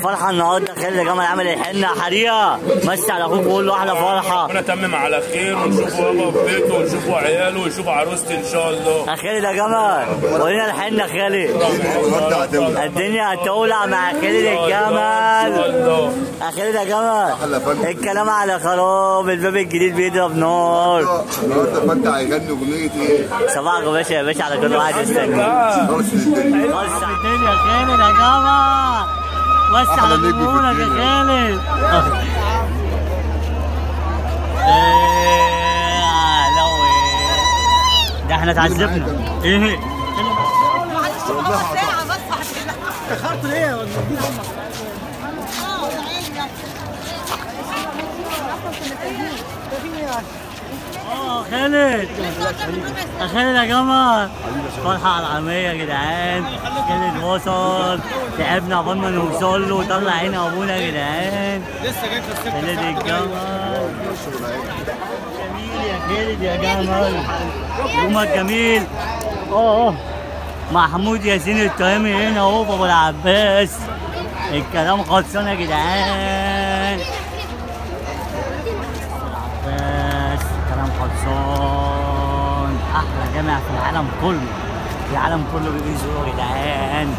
فرحه النهارده. خالد جمال عامل الحنه حريقه. مسي على اخوك وقول له احلى فرحه. ربنا يتمم على خير ونشوفوا بابا في بيته ونشوفوا عياله ونشوفوا عروستي ان شاء الله. يا خالد يا جمال ورينا الحنه خالد. الدنيا هتولع مع خالد الجمل. يا خالد يا جمل الكلام على خراب الباب الجديد بيضرب نار. النهارده فانت هيغني اغنيه ايه؟ صباحك يا باشا على كل واحد يستنى. وسع الدنيا يا خالد يا جمل. وسع على جمهورك يا خالد. ده احنا اتعذبنا. ايه؟ معلش والله ساعة بس اتأخرتوا ليه يا ودي امك؟ خالد يا خالد يا جمال فرحة على العالمية يا جدعان. خالد وصل تعبنا عقبال ما نوصل له وطلع عين ابونا يا جدعان. لسه جاي في خالد الجمل جميل يا خالد يا جمل. يومك جميل. محمود ياسين التهامي هنا اهو بابو العباس. الكلام خلصان يا جدعان. العباس الكلام خلصان. احلى جامع في العالم كله. العالم كله بيجي يزوره يا جدعان.